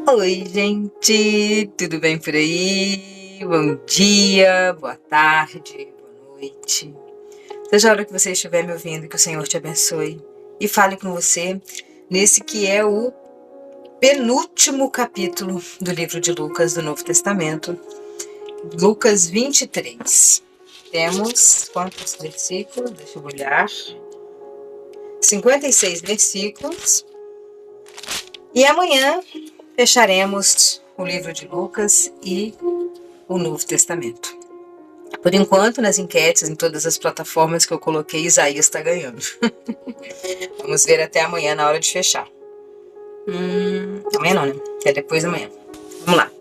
Oi, gente, tudo bem por aí? Bom dia, boa tarde, boa noite. Seja a hora que você estiver me ouvindo, que o Senhor te abençoe e fale com você nesse que é o penúltimo capítulo do livro de Lucas do Novo Testamento, Lucas 23. Temos quantos versículos? Deixa eu olhar. 56 versículos. E amanhã fecharemos o livro de Lucas e o Novo Testamento. Por enquanto, nas enquetes, em todas as plataformas que eu coloquei, Isaías está ganhando. Vamos ver até amanhã na hora de fechar. Amanhã não, né? É depois da manhã. Vamos lá.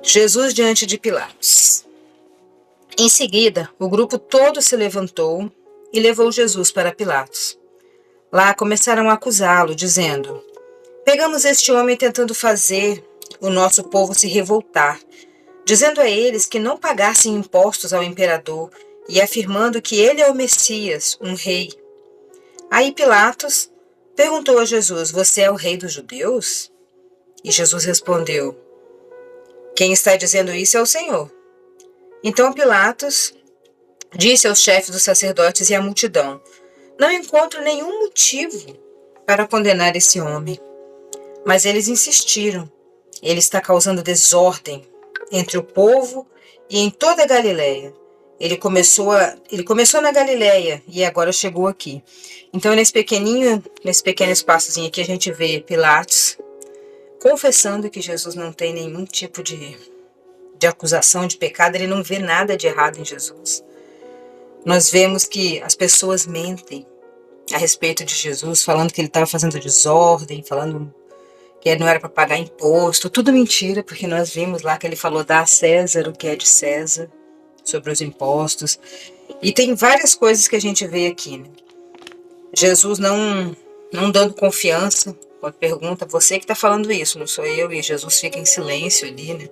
Jesus diante de Pilatos. Em seguida, o grupo todo se levantou e levou Jesus para Pilatos. Lá começaram a acusá-lo, dizendo: pegamos este homem tentando fazer o nosso povo se revoltar, dizendo a eles que não pagassem impostos ao imperador e afirmando que ele é o Messias, um rei. Aí Pilatos perguntou a Jesus: você é o rei dos judeus? E Jesus respondeu: quem está dizendo isso é o Senhor. Então Pilatos disse aos chefes dos sacerdotes e à multidão: não encontro nenhum motivo para condenar esse homem. Mas eles insistiram: ele está causando desordem entre o povo e em toda a Galileia. Ele começou na Galileia e agora chegou aqui. Então, nesse pequeno espaçozinho aqui, a gente vê Pilatos confessando que Jesus não tem nenhum tipo de acusação de pecado, ele não vê nada de errado em Jesus. Nós vemos que as pessoas mentem a respeito de Jesus, falando que ele estava fazendo desordem, falando que ele não era para pagar imposto, tudo mentira, porque nós vimos lá que ele falou: dá a César o que é de César, sobre os impostos. E tem várias coisas que a gente vê aqui, né? Jesus não dando confiança, quando pergunta: você que está falando isso, não sou eu, e Jesus fica em silêncio ali, né?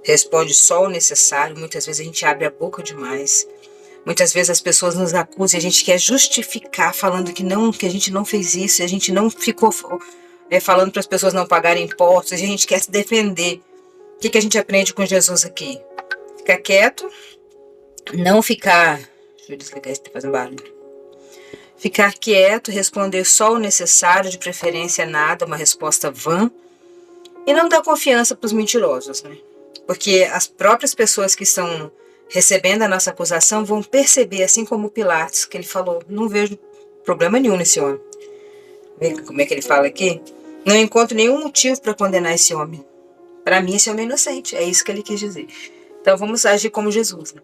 Responde só o necessário. Muitas vezes a gente abre a boca demais. Muitas vezes as pessoas nos acusam e a gente quer justificar falando que não, que a gente não fez isso, e a gente não ficou falando para as pessoas não pagarem impostos, a gente quer se defender. O que a gente aprende com Jesus aqui? Ficar quieto, não ficar... Deixa eu desligar isso, tá fazendo barulho. Ficar quieto, responder só o necessário, de preferência nada, uma resposta vã, e não dar confiança para os mentirosos, né? Porque as próprias pessoas que estão recebendo a nossa acusação vão perceber, assim como Pilatos, que ele falou: não vejo problema nenhum nesse homem. Vê como é que ele fala aqui? Não encontro nenhum motivo para condenar esse homem. Para mim, esse homem é inocente. É isso que ele quis dizer. Então, vamos agir como Jesus, né?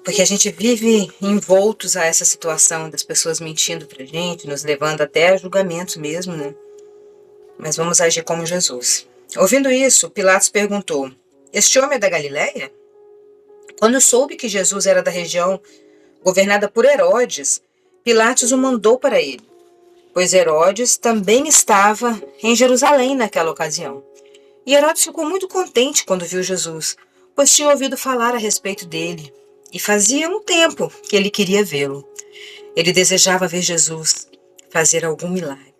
Porque a gente vive envoltos a essa situação das pessoas mentindo pra gente, nos levando até a julgamentos mesmo, né? Mas vamos agir como Jesus. Ouvindo isso, Pilatos perguntou: este homem é da Galileia? Quando soube que Jesus era da região governada por Herodes, Pilatos o mandou para ele, pois Herodes também estava em Jerusalém naquela ocasião. E Herodes ficou muito contente quando viu Jesus, pois tinha ouvido falar a respeito dele, e fazia um tempo que ele queria vê-lo. Ele desejava ver Jesus fazer algum milagre.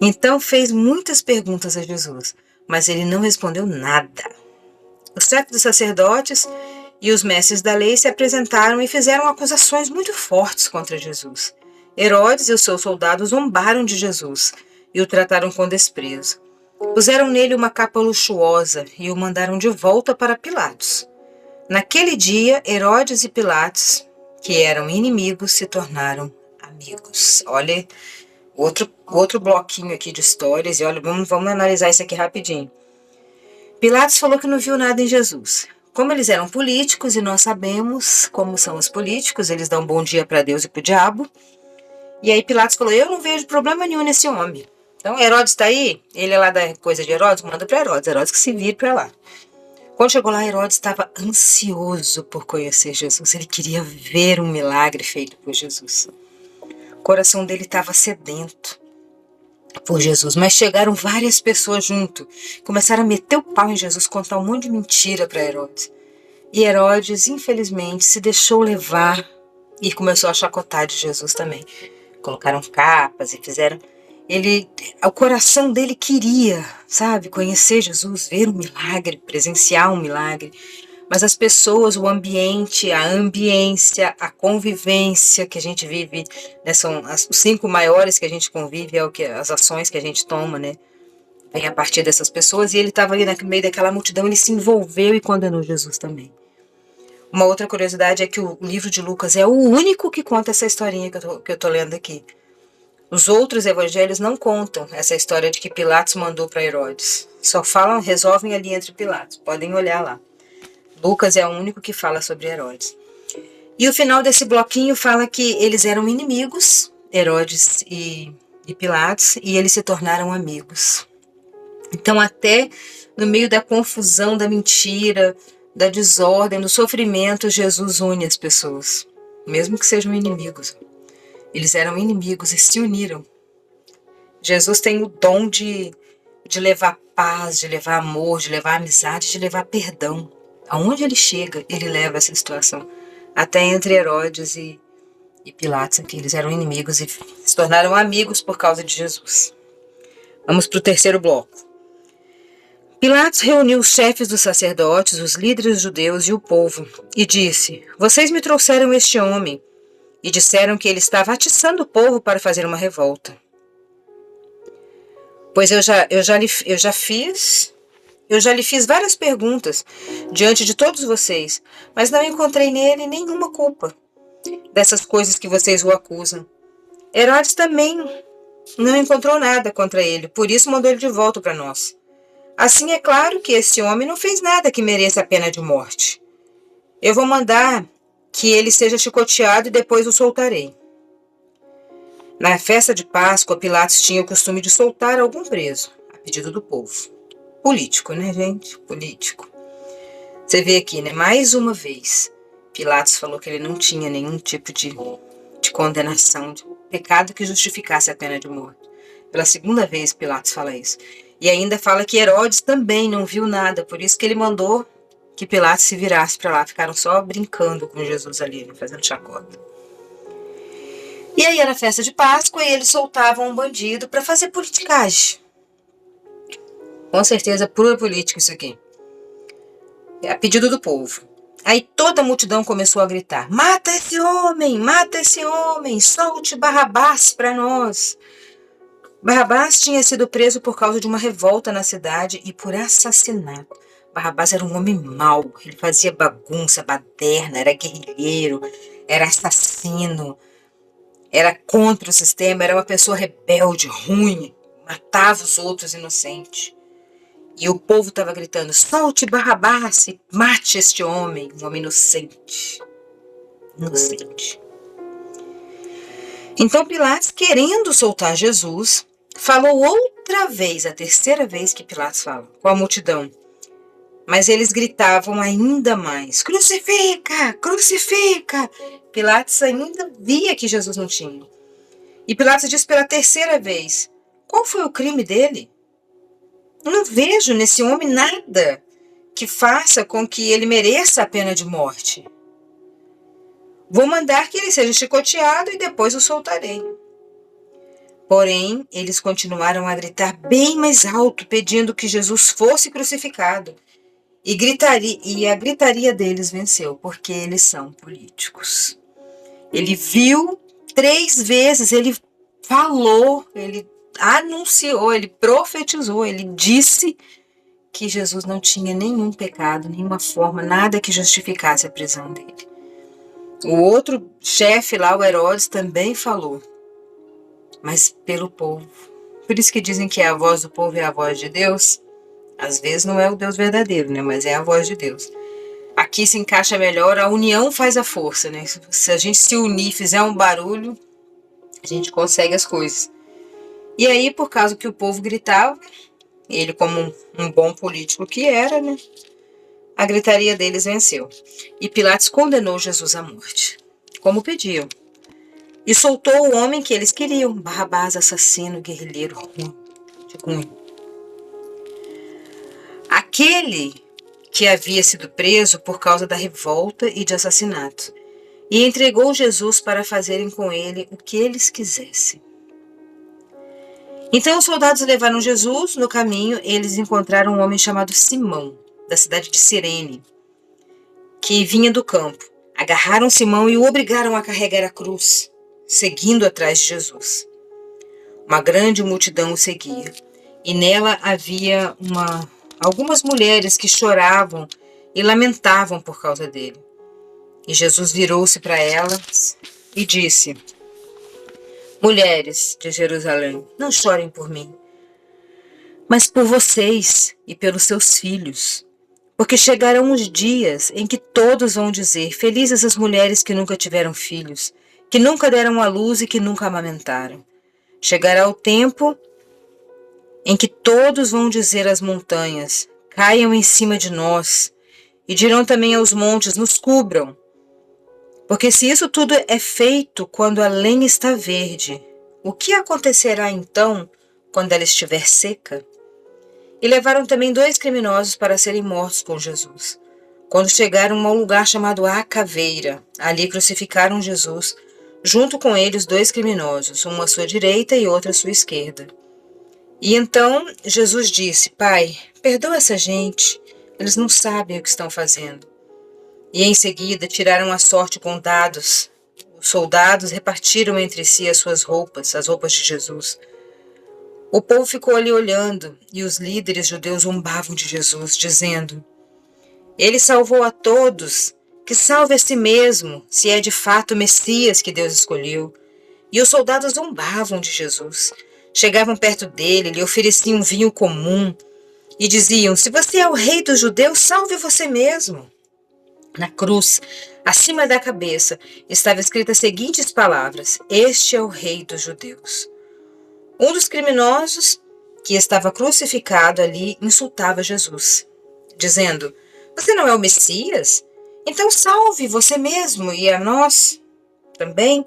Então fez muitas perguntas a Jesus, mas ele não respondeu nada. Os chefes dos sacerdotes e os mestres da lei se apresentaram e fizeram acusações muito fortes contra Jesus. Herodes e os seus soldados zombaram de Jesus e o trataram com desprezo. Puseram nele uma capa luxuosa e o mandaram de volta para Pilatos. Naquele dia, Herodes e Pilatos, que eram inimigos, se tornaram amigos. Olha, outro bloquinho aqui de histórias, e olha, vamos analisar isso aqui rapidinho. Pilatos falou que não viu nada em Jesus. Como eles eram políticos, e nós sabemos como são os políticos, eles dão bom dia para Deus e para o diabo. E aí Pilatos falou: eu não vejo problema nenhum nesse homem. Então Herodes está aí, ele é lá da coisa de Herodes, manda para Herodes, Herodes que se vire para lá. Quando chegou lá, Herodes estava ansioso por conhecer Jesus, ele queria ver um milagre feito por Jesus. O coração dele estava sedento por Jesus, mas chegaram várias pessoas junto, começaram a meter o pau em Jesus, contar um monte de mentira para Herodes. E Herodes, infelizmente, se deixou levar e começou a chacotar de Jesus também. Colocaram capas e fizeram... o coração dele queria, sabe, conhecer Jesus, ver um milagre, presenciar um milagre. Mas as pessoas, o ambiente, a ambiência, a convivência que a gente vive, né, são os 5 maiores que a gente convive, é o que as ações que a gente toma, né, vem a partir dessas pessoas, e ele estava ali no meio daquela multidão, ele se envolveu e condenou Jesus também. Uma outra curiosidade é que o livro de Lucas é o único que conta essa historinha que eu tô lendo aqui. Os outros evangelhos não contam essa história de que Pilatos mandou para Herodes. Só falam, resolvem ali entre Pilatos. Podem olhar lá. Lucas é o único que fala sobre Herodes. E o final desse bloquinho fala que eles eram inimigos, Herodes e Pilatos, e eles se tornaram amigos. Então, até no meio da confusão, da mentira, da desordem, do sofrimento, Jesus une as pessoas, mesmo que sejam inimigos. Eles eram inimigos e se uniram. Jesus tem o dom de levar paz, de levar amor, de levar amizade, de levar perdão. Aonde ele chega, ele leva essa situação. Até entre Herodes e Pilatos, que eles eram inimigos e se tornaram amigos por causa de Jesus. Vamos para o terceiro bloco. Pilatos reuniu os chefes dos sacerdotes, os líderes judeus e o povo, e disse: Vocês me trouxeram este homem, e disseram que ele estava atiçando o povo para fazer uma revolta. Pois eu já lhe fiz várias perguntas diante de todos vocês, mas não encontrei nele nenhuma culpa dessas coisas que vocês o acusam. Herodes também não encontrou nada contra ele, por isso mandou ele de volta para nós. Assim é claro que esse homem não fez nada que mereça a pena de morte. Eu vou mandar que ele seja chicoteado e depois o soltarei. Na festa de Páscoa, Pilatos tinha o costume de soltar algum preso, a pedido do povo. Político, né, gente? Político. Você vê aqui, né? Mais uma vez, Pilatos falou que ele não tinha nenhum tipo de condenação, de pecado que justificasse a pena de morte. Pela segunda vez, Pilatos fala isso. E ainda fala que Herodes também não viu nada, por isso que ele mandou que Pilatos se virasse para lá. Ficaram só brincando com Jesus ali, fazendo chacota. E aí era festa de Páscoa e eles soltavam um bandido para fazer politicagem. Com certeza, pura política isso aqui. É a pedido do povo. Aí toda a multidão começou a gritar: Mata esse homem, solte Barrabás para nós. Barrabás tinha sido preso por causa de uma revolta na cidade e por assassinato. Barrabás era um homem mau, ele fazia bagunça, baderna, era guerrilheiro, era assassino, era contra o sistema, era uma pessoa rebelde, ruim, matava os outros inocentes. E o povo estava gritando: solte Barrabás e mate este homem, um homem inocente. Inocente. Então Pilatos, querendo soltar Jesus, falou outra vez, a terceira vez que Pilatos fala, com a multidão. Mas eles gritavam ainda mais: crucifica, crucifica! Pilatos ainda via que Jesus não tinha. E Pilatos disse pela terceira vez: qual foi o crime dele? Não vejo nesse homem nada que faça com que ele mereça a pena de morte. Vou mandar que ele seja chicoteado e depois o soltarei. Porém, eles continuaram a gritar bem mais alto, pedindo que Jesus fosse crucificado. E a gritaria deles venceu, porque eles são políticos. Ele viu 3 vezes, ele falou, ele anunciou, ele profetizou, ele disse que Jesus não tinha nenhum pecado, nenhuma forma, nada que justificasse a prisão dele. O outro chefe lá, o Herodes, também falou, mas pelo povo. Por isso que dizem que a voz do povo é a voz de Deus. Às vezes não é o Deus verdadeiro, né? Mas é a voz de Deus. Aqui se encaixa melhor, a união faz a força, né? Se a gente se unir, fizer um barulho, a gente consegue as coisas. E aí, por causa que o povo gritava, ele como um bom político que era, né? A gritaria deles venceu. E Pilatos condenou Jesus à morte, como pediam. E soltou o homem que eles queriam, Barrabás, assassino, guerrilheiro, ruim. Aquele que havia sido preso por causa da revolta e de assassinato, e entregou Jesus para fazerem com ele o que eles quisessem. Então os soldados levaram Jesus. No caminho, eles encontraram um homem chamado Simão, da cidade de Cirene, que vinha do campo. Agarraram Simão e o obrigaram a carregar a cruz, seguindo atrás de Jesus. Uma grande multidão o seguia, e nela havia algumas mulheres que choravam e lamentavam por causa dele. E Jesus virou-se para elas e disse: Mulheres de Jerusalém, não chorem por mim, mas por vocês e pelos seus filhos. Porque chegarão os dias em que todos vão dizer: felizes as mulheres que nunca tiveram filhos, que nunca deram à luz e que nunca amamentaram. Chegará o tempo em que todos vão dizer às montanhas: caiam em cima de nós, e dirão também aos montes: nos cubram. Porque se isso tudo é feito quando a lenha está verde, o que acontecerá então quando ela estiver seca? E levaram também 2 criminosos para serem mortos com Jesus. Quando chegaram a um lugar chamado A Caveira, ali crucificaram Jesus, junto com ele os 2 criminosos, um à sua direita e outro à sua esquerda. E então Jesus disse: Pai, perdoa essa gente, eles não sabem o que estão fazendo. E em seguida tiraram a sorte com dados. Os soldados repartiram entre si as suas roupas, as roupas de Jesus. O povo ficou ali olhando, e os líderes judeus zombavam de Jesus, dizendo: Ele salvou a todos, que salve a si mesmo, se é de fato o Messias que Deus escolheu. E os soldados zombavam de Jesus. Chegavam perto dele, lhe ofereciam um vinho comum, e diziam: se você é o rei dos judeus, salve você mesmo. Na cruz, acima da cabeça, estava escrita as seguintes palavras: Este é o rei dos judeus. Um dos criminosos, que estava crucificado ali, insultava Jesus, dizendo: Você não é o Messias? Então salve você mesmo e a nós também.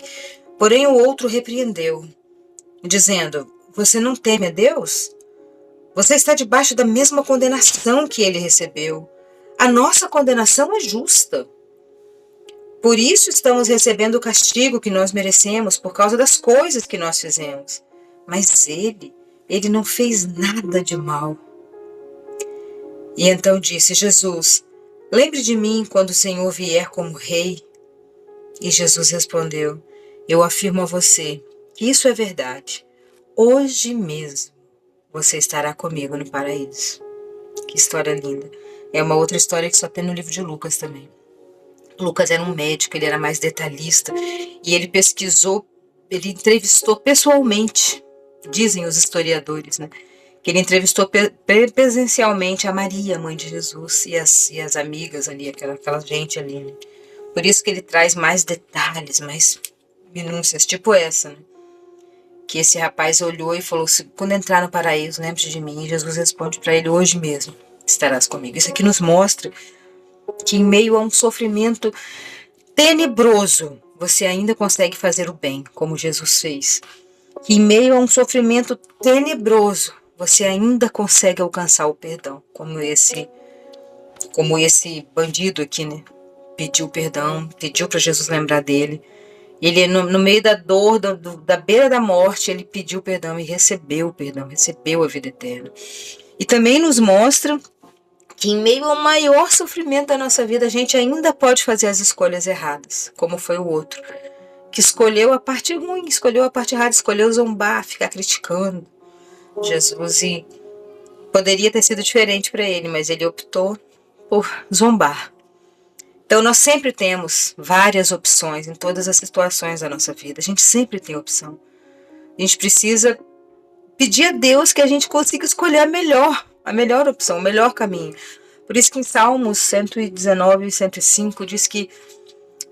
Porém o outro repreendeu, dizendo: Você não teme a Deus? Você está debaixo da mesma condenação que ele recebeu. A nossa condenação é justa. Por isso estamos recebendo o castigo que nós merecemos por causa das coisas que nós fizemos. Mas ele não fez nada de mal. E então disse: Jesus, lembre de mim quando o Senhor vier como rei. E Jesus respondeu: Eu afirmo a você que isso é verdade. Hoje mesmo você estará comigo no paraíso. Que história linda. É uma outra história que só tem no livro de Lucas também. Lucas era um médico, ele era mais detalhista. E ele pesquisou, ele entrevistou pessoalmente, dizem os historiadores, né? Que ele entrevistou presencialmente a Maria, mãe de Jesus, e as amigas ali, aquela gente ali, né? Por isso que ele traz mais detalhes, mais minúcias, tipo essa, né? Que esse rapaz olhou e falou: quando entrar no paraíso, lembre-se de mim. E Jesus responde para ele: hoje mesmo estarás comigo. Isso aqui nos mostra que em meio a um sofrimento tenebroso, você ainda consegue fazer o bem, como Jesus fez. Que em meio a um sofrimento tenebroso, você ainda consegue alcançar o perdão, como esse bandido aqui, né? Pediu perdão, pediu para Jesus lembrar dele. Ele, no meio da dor, da beira da morte, ele pediu perdão e recebeu o perdão, recebeu a vida eterna. E também nos mostra que em meio ao maior sofrimento da nossa vida, a gente ainda pode fazer as escolhas erradas, como foi o outro, que escolheu a parte ruim, escolheu a parte errada, escolheu zombar, ficar criticando Jesus, e poderia ter sido diferente para ele, mas ele optou por zombar. Então nós sempre temos várias opções em todas as situações da nossa vida, a gente sempre tem opção. A gente precisa pedir a Deus que a gente consiga escolher a melhor opção, o melhor caminho. Por isso que em Salmos 119 e 105 diz que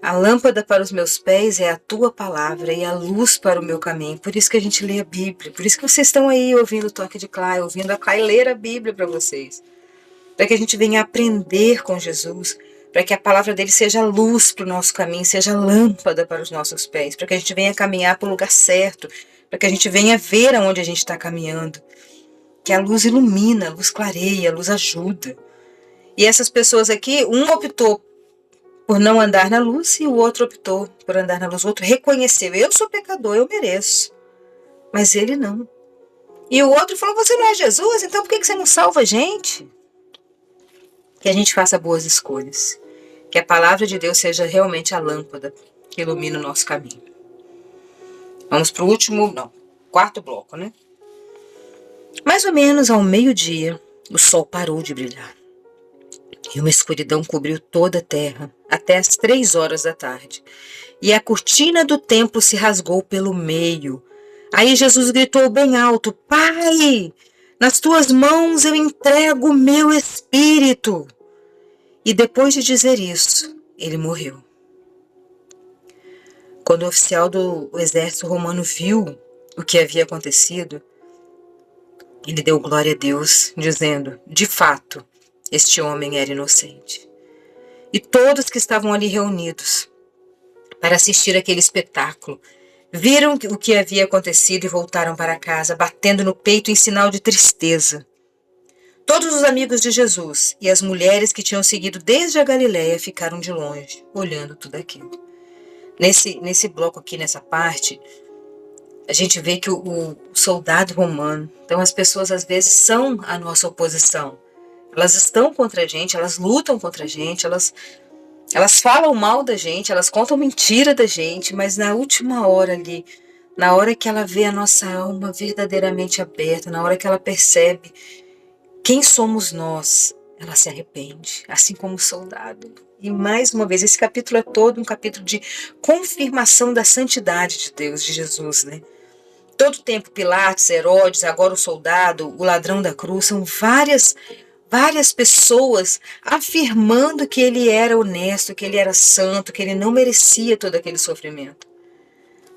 a lâmpada para os meus pés é a tua palavra e a luz para o meu caminho. Por isso que a gente lê a Bíblia, por isso que vocês estão aí ouvindo o toque de Clay, ouvindo a Clay ler a Bíblia para vocês. Para que a gente venha aprender com Jesus, para que a palavra dele seja luz para o nosso caminho, seja lâmpada para os nossos pés, para que a gente venha caminhar para o lugar certo, para que a gente venha ver aonde a gente está caminhando. Que a luz ilumina, a luz clareia, a luz ajuda. E essas pessoas aqui, um optou por não andar na luz e o outro optou por andar na luz. O outro reconheceu: eu sou pecador, eu mereço. Mas ele não. E o outro falou, você não é Jesus, então por que você não salva a gente? Que a gente faça boas escolhas. Que a palavra de Deus seja realmente a lâmpada que ilumina o nosso caminho. Vamos para o quarto bloco, né? Mais ou menos ao meio-dia, o sol parou de brilhar. E uma escuridão cobriu toda a terra, até as 3 horas da tarde. E a cortina do templo se rasgou pelo meio. Aí Jesus gritou bem alto, Pai, nas tuas mãos eu entrego o meu espírito. E depois de dizer isso, ele morreu. Quando o oficial do exército romano viu o que havia acontecido, ele deu glória a Deus, dizendo, de fato, este homem era inocente. E todos que estavam ali reunidos para assistir aquele espetáculo, viram o que havia acontecido e voltaram para casa, batendo no peito em sinal de tristeza. Todos os amigos de Jesus e as mulheres que tinham seguido desde a Galiléia ficaram de longe, olhando tudo aquilo. Nesse bloco aqui, nessa parte, a gente vê que o soldado romano, então as pessoas às vezes são a nossa oposição. Elas estão contra a gente, elas lutam contra a gente, elas falam mal da gente, elas contam mentira da gente, mas na última hora ali, na hora que ela vê a nossa alma verdadeiramente aberta, na hora que ela percebe quem somos nós, ela se arrepende, assim como o soldado. E mais uma vez, esse capítulo é todo um capítulo de confirmação da santidade de Deus, de Jesus, né? Todo o tempo, Pilatos, Herodes, agora o soldado, o ladrão da cruz, são várias pessoas afirmando que ele era honesto, que ele era santo, que ele não merecia todo aquele sofrimento.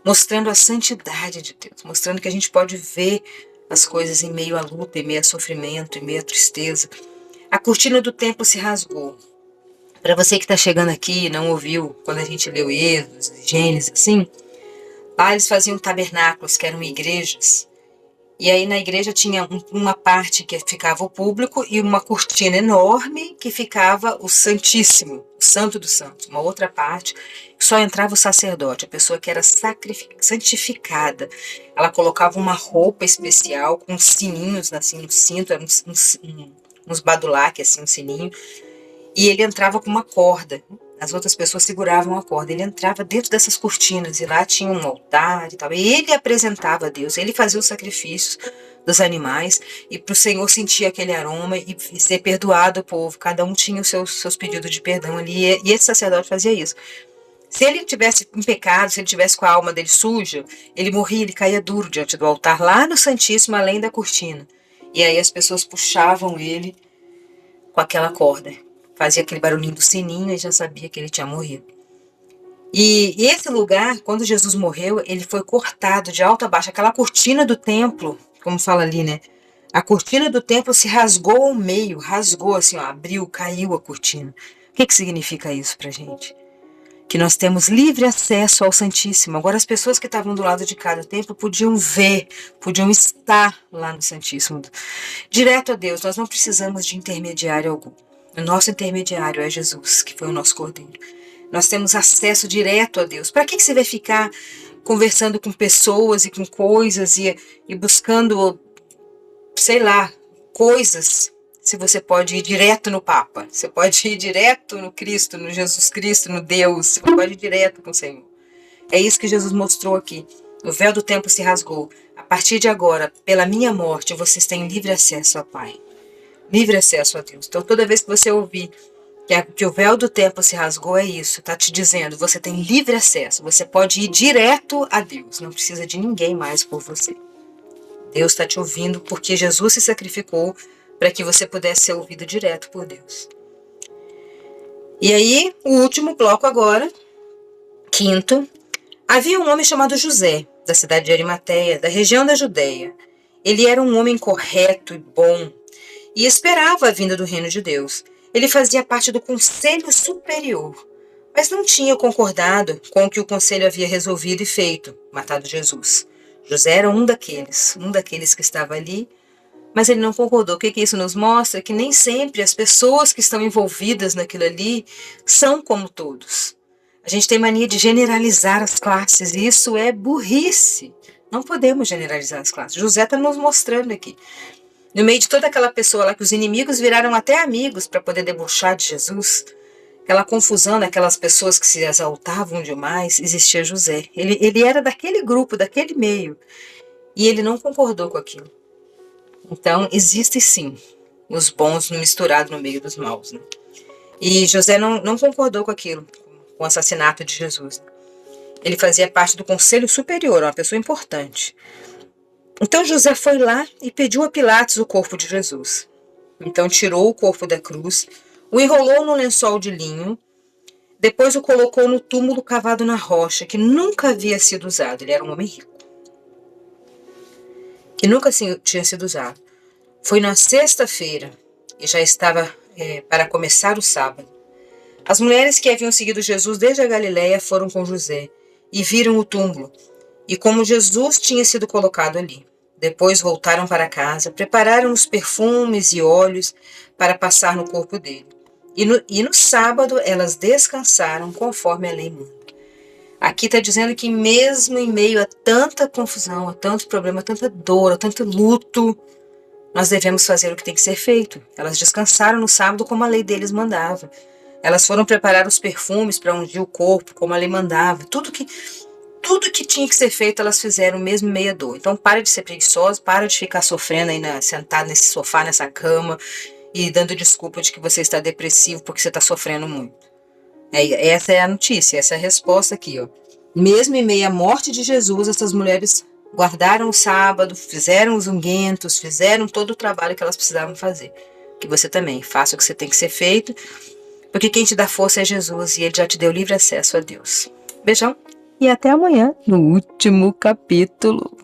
Mostrando a santidade de Deus, mostrando que a gente pode ver as coisas em meio à luta, em meio a sofrimento, em meio à tristeza. A cortina do templo se rasgou. Para você que está chegando aqui e não ouviu quando a gente leu Êxodo, Gênesis, assim, lá eles faziam tabernáculos, que eram igrejas. E aí na igreja tinha uma parte que ficava o público e uma cortina enorme que ficava o Santíssimo, o Santo dos Santos. Uma outra parte que só entrava o sacerdote, a pessoa que era santificada. Ela colocava uma roupa especial com sininhos assim no cinto, eram uns badulaques, assim, um sininho. E ele entrava com uma corda. As outras pessoas seguravam a corda. Ele entrava dentro dessas cortinas e lá tinha um altar e tal. E ele apresentava a Deus, ele fazia os sacrifícios dos animais e para o Senhor sentir aquele aroma e ser perdoado o povo. Cada um tinha os seus pedidos de perdão ali e esse sacerdote fazia isso. Se ele tivesse em pecado, se ele tivesse com a alma dele suja, ele morria, ele caía duro diante do altar, lá no Santíssimo, além da cortina. E aí as pessoas puxavam ele com aquela corda. Fazia aquele barulhinho do sininho e já sabia que ele tinha morrido. E esse lugar, quando Jesus morreu, ele foi cortado de alto a baixo. Aquela cortina do templo, como fala ali, né? A cortina do templo se rasgou ao meio, rasgou assim, ó, abriu, caiu a cortina. O que significa isso pra gente? Que nós temos livre acesso ao Santíssimo. Agora as pessoas que estavam do lado de cada templo podiam ver, podiam estar lá no Santíssimo. Direto a Deus, nós não precisamos de intermediário algum. O nosso intermediário é Jesus, que foi o nosso Cordeiro. Nós temos acesso direto a Deus. Para que você vai ficar conversando com pessoas e com coisas e buscando, sei lá, coisas, se você pode ir direto no Papa? Você pode ir direto no Cristo, no Jesus Cristo, no Deus. Você pode ir direto com o Senhor. É isso que Jesus mostrou aqui. O véu do templo se rasgou. A partir de agora, pela minha morte, vocês têm livre acesso ao Pai. Livre acesso a Deus. Então, toda vez que você ouvir que o véu do templo se rasgou, é isso. Está te dizendo, você tem livre acesso. Você pode ir direto a Deus. Não precisa de ninguém mais por você. Deus está te ouvindo porque Jesus se sacrificou para que você pudesse ser ouvido direto por Deus. E aí, o último bloco agora, quinto. Havia um homem chamado José, da cidade de Arimateia, da região da Judeia. Ele era um homem correto e bom, e esperava a vinda do reino de Deus. Ele fazia parte do conselho superior, mas não tinha concordado com o que o conselho havia resolvido e feito, matado Jesus. José era um daqueles que estava ali, mas ele não concordou. O que isso nos mostra? Que nem sempre as pessoas que estão envolvidas naquilo ali são como todos. A gente tem mania de generalizar as classes, e isso é burrice. Não podemos generalizar as classes. José está nos mostrando aqui. No meio de toda aquela pessoa lá que os inimigos viraram até amigos para poder debochar de Jesus, aquela confusão daquelas pessoas que se exaltavam demais, existia José. Ele era daquele grupo, daquele meio, e ele não concordou com aquilo. Então, existe sim os bons misturados no meio dos maus, né? E José não concordou com aquilo, com o assassinato de Jesus. Ele fazia parte do conselho superior, uma pessoa importante. Então José foi lá e pediu a Pilatos o corpo de Jesus. Então tirou o corpo da cruz, o enrolou num lençol de linho, depois o colocou no túmulo cavado na rocha, que nunca havia sido usado. Ele era um homem rico, que nunca tinha sido usado. Foi na sexta-feira e já estava para começar o sábado. As mulheres que haviam seguido Jesus desde a Galiléia foram com José e viram o túmulo, e como Jesus tinha sido colocado ali. Depois voltaram para casa, prepararam os perfumes e óleos para passar no corpo dele. E no sábado elas descansaram conforme a lei manda. Aqui está dizendo que mesmo em meio a tanta confusão, a tanto problema, a tanta dor, a tanto luto, nós devemos fazer o que tem que ser feito. Elas descansaram no sábado como a lei deles mandava. Elas foram preparar os perfumes para ungir o corpo como a lei mandava. Tudo que tinha que ser feito, elas fizeram mesmo meia dor. Então, para de ser preguiçoso, para de ficar sofrendo aí sentado nesse sofá, nessa cama, e dando desculpa de que você está depressivo porque você está sofrendo muito. Essa é a notícia, essa é a resposta aqui, ó. Mesmo em meio à morte de Jesus, essas mulheres guardaram o sábado, fizeram os ungüentos, fizeram todo o trabalho que elas precisavam fazer. Que você também faça o que você tem que ser feito, porque quem te dá força é Jesus e Ele já te deu livre acesso a Deus. Beijão e até amanhã no último capítulo.